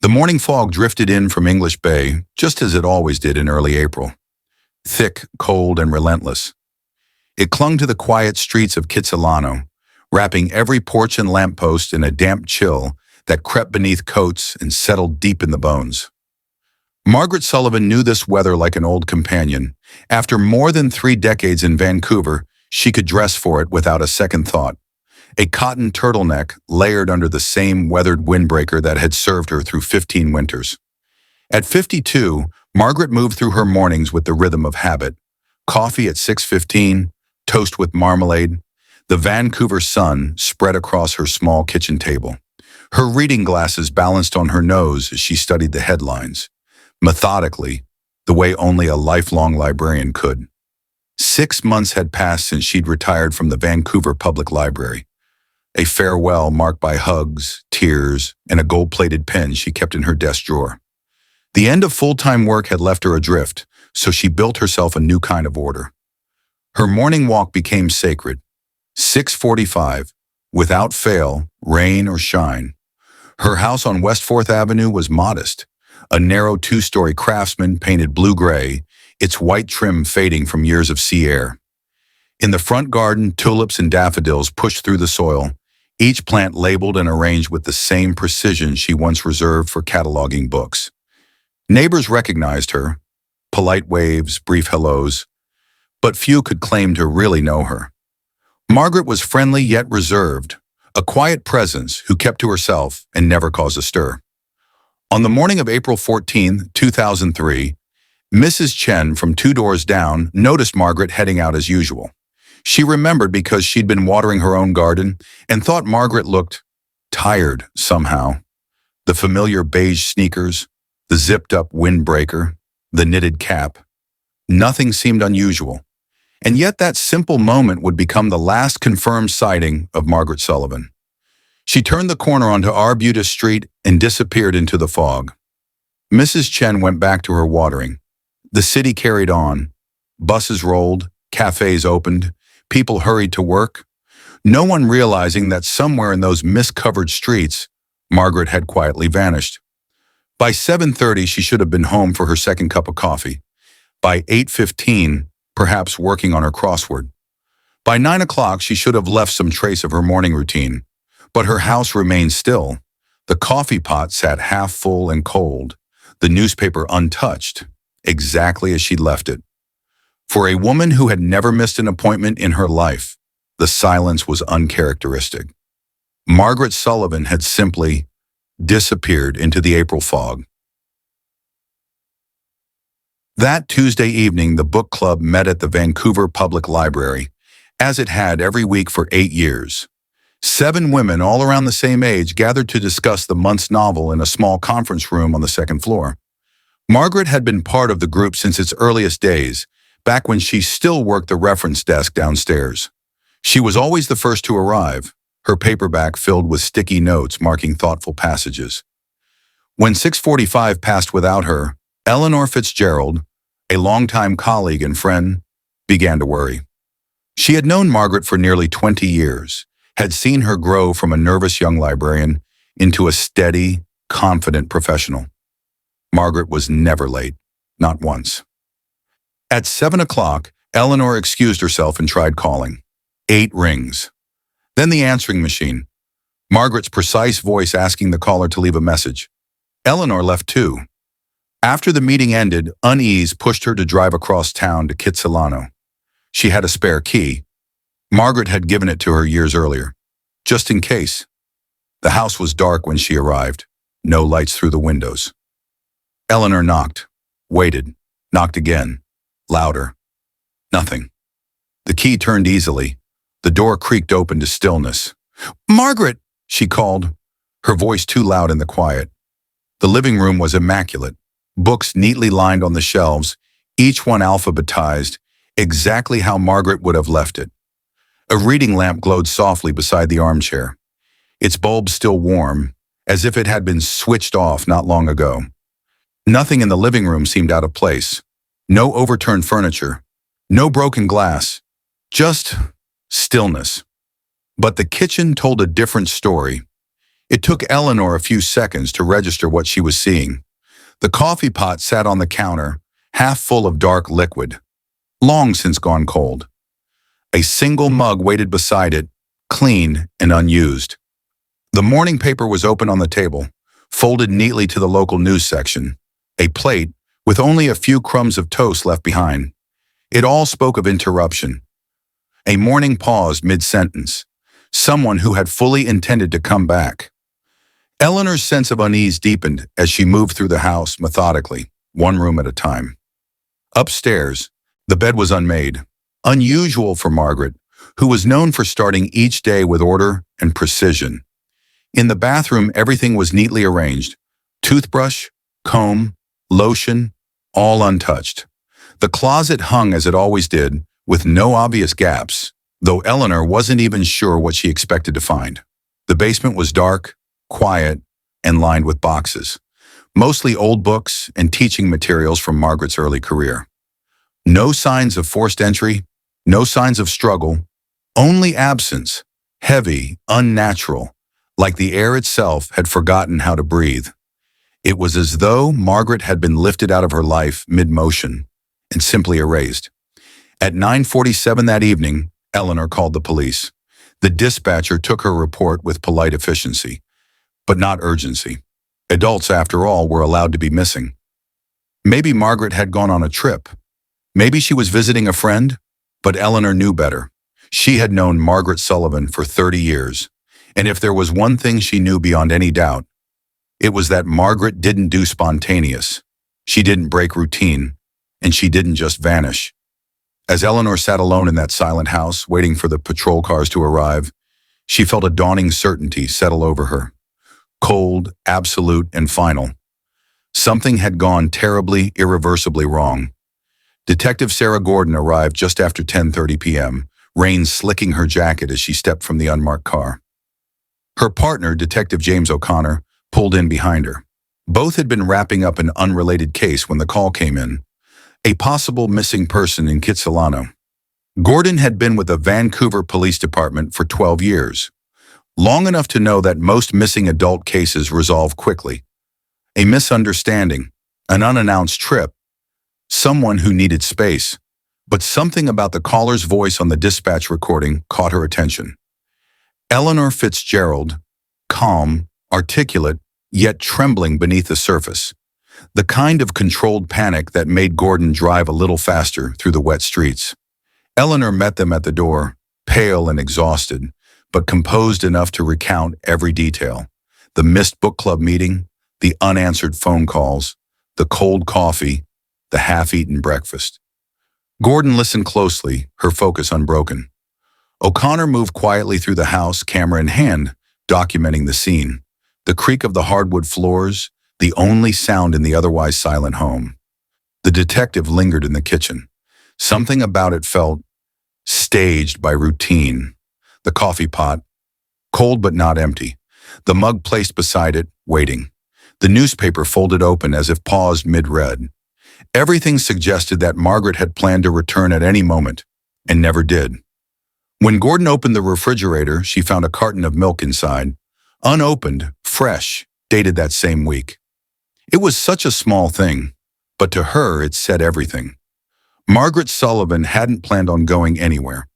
The morning fog drifted in from English Bay, just as it always did in early April. Thick, cold, and relentless. It clung to the quiet streets of Kitsilano, wrapping every porch and lamppost in a damp chill that crept beneath coats and settled deep in the bones. Margaret Sullivan knew this weather like an old companion. After more than 3 decades in Vancouver, she could dress for it without a second thought. A cotton turtleneck layered under the same weathered windbreaker that had served her through 15 winters. At 52, Margaret moved through her mornings with the rhythm of habit. Coffee at 6:15, toast with marmalade, the Vancouver sun spread across her small kitchen table. Her reading glasses balanced on her nose as she studied the headlines, methodically, the way only a lifelong librarian could. 6 months had passed since she'd retired from the Vancouver Public Library. A farewell marked by hugs, tears, and a gold-plated pen she kept in her desk drawer. The end of full-time work had left her adrift, so she built herself a new kind of order. Her morning walk became sacred. 6:45, without fail, rain or shine. Her house on West 4th Avenue was modest, a narrow 2-story Craftsman painted blue-gray, its white trim fading from years of sea air. In the front garden, tulips and daffodils pushed through the soil, each plant labeled and arranged with the same precision she once reserved for cataloging books. Neighbors recognized her, polite waves, brief hellos, but few could claim to really know her. Margaret was friendly yet reserved, a quiet presence who kept to herself and never caused a stir. On the morning of April 14, 2003, Mrs. Chen from 2 doors down noticed Margaret heading out as usual. She remembered because she'd been watering her own garden and thought Margaret looked tired somehow. The familiar beige sneakers, the zipped-up windbreaker, the knitted cap. Nothing seemed unusual. And yet that simple moment would become the last confirmed sighting of Margaret Sullivan. She turned the corner onto Arbutus Street and disappeared into the fog. Mrs. Chen went back to her watering. The city carried on. Buses rolled, cafes opened, people hurried to work, no one realizing that somewhere in those mist-covered streets, Margaret had quietly vanished. By 7:30, she should have been home for her second cup of coffee. By 8:15, perhaps working on her crossword. By 9 o'clock, she should have left some trace of her morning routine. But her house remained still. The coffee pot sat half full and cold, the newspaper untouched, exactly as she'd left it. For a woman who had never missed an appointment in her life, the silence was uncharacteristic. Margaret Sullivan had simply disappeared into the April fog. That Tuesday evening, the book club met at the Vancouver Public Library, as it had every week for 8 years. 7 women, all around the same age, gathered to discuss the month's novel in a small conference room on the second floor. Margaret had been part of the group since its earliest days, back when she still worked the reference desk downstairs. She was always the first to arrive, her paperback filled with sticky notes marking thoughtful passages. When 6:45 passed without her, Eleanor Fitzgerald, a longtime colleague and friend, began to worry. She had known Margaret for nearly 20 years, had seen her grow from a nervous young librarian into a steady, confident professional. Margaret was never late, not once. At 7 o'clock, Eleanor excused herself and tried calling. 8 rings. Then the answering machine, Margaret's precise voice asking the caller to leave a message. Eleanor left too. After the meeting ended, unease pushed her to drive across town to Kitsilano. She had a spare key. Margaret had given it to her years earlier, just in case. The house was dark when she arrived, no lights through the windows. Eleanor knocked, waited, knocked again, louder. Nothing. The key turned easily. The door creaked open to stillness. "Margaret!" she called, her voice too loud in the quiet. The living room was immaculate, books neatly lined on the shelves, each one alphabetized, exactly how Margaret would have left it. A reading lamp glowed softly beside the armchair, its bulb still warm, as if it had been switched off not long ago. Nothing in the living room seemed out of place. No overturned furniture, no broken glass, just stillness. But the kitchen told a different story. It took Eleanor a few seconds to register what she was seeing. The coffee pot sat on the counter, half full of dark liquid, long since gone cold. A single mug waited beside it, clean and unused. The morning paper was open on the table, folded neatly to the local news section. A plate, with only a few crumbs of toast left behind. It all spoke of interruption. A morning pause mid-sentence. Someone who had fully intended to come back. Eleanor's sense of unease deepened as she moved through the house methodically, one room at a time. Upstairs, the bed was unmade, unusual for Margaret, who was known for starting each day with order and precision. In the bathroom, everything was neatly arranged. Toothbrush, comb, lotion, all untouched. The closet hung as it always did, with no obvious gaps, though Eleanor wasn't even sure what she expected to find. The basement was dark, quiet, and lined with boxes, mostly old books and teaching materials from Margaret's early career. No signs of forced entry, no signs of struggle, only absence, heavy, unnatural, like the air itself had forgotten how to breathe. It was as though Margaret had been lifted out of her life mid-motion and simply erased. At 9:47 that evening, Eleanor called the police. The dispatcher took her report with polite efficiency, but not urgency. Adults, after all, were allowed to be missing. Maybe Margaret had gone on a trip. Maybe she was visiting a friend, but Eleanor knew better. She had known Margaret Sullivan for 30 years, and if there was one thing she knew beyond any doubt, it was that Margaret didn't do spontaneous. She didn't break routine, and she didn't just vanish. As Eleanor sat alone in that silent house, waiting for the patrol cars to arrive, she felt a dawning certainty settle over her. Cold, absolute, and final. Something had gone terribly, irreversibly wrong. Detective Sarah Gordon arrived just after 10:30 p.m., rain slicking her jacket as she stepped from the unmarked car. Her partner, Detective James O'Connor, pulled in behind her. Both had been wrapping up an unrelated case when the call came in. A possible missing person in Kitsilano. Gordon had been with the Vancouver Police Department for 12 years, long enough to know that most missing adult cases resolve quickly. A misunderstanding, an unannounced trip, someone who needed space, but something about the caller's voice on the dispatch recording caught her attention. Eleanor Fitzgerald, calm, articulate, yet trembling beneath the surface. The kind of controlled panic that made Gordon drive a little faster through the wet streets. Eleanor met them at the door, pale and exhausted, but composed enough to recount every detail. The missed book club meeting, the unanswered phone calls, the cold coffee, the half-eaten breakfast. Gordon listened closely, her focus unbroken. O'Connor moved quietly through the house, camera in hand, documenting the scene. The creak of the hardwood floors, the only sound in the otherwise silent home. The detective lingered in the kitchen. Something about it felt staged by routine. The coffee pot, cold but not empty. The mug placed beside it, waiting. The newspaper folded open as if paused mid-read. Everything suggested that Margaret had planned to return at any moment, and never did. When Gordon opened the refrigerator, she found a carton of milk inside, unopened, fresh, dated that same week. It was such a small thing, but to her it said everything. Margaret Sullivan hadn't planned on going anywhere.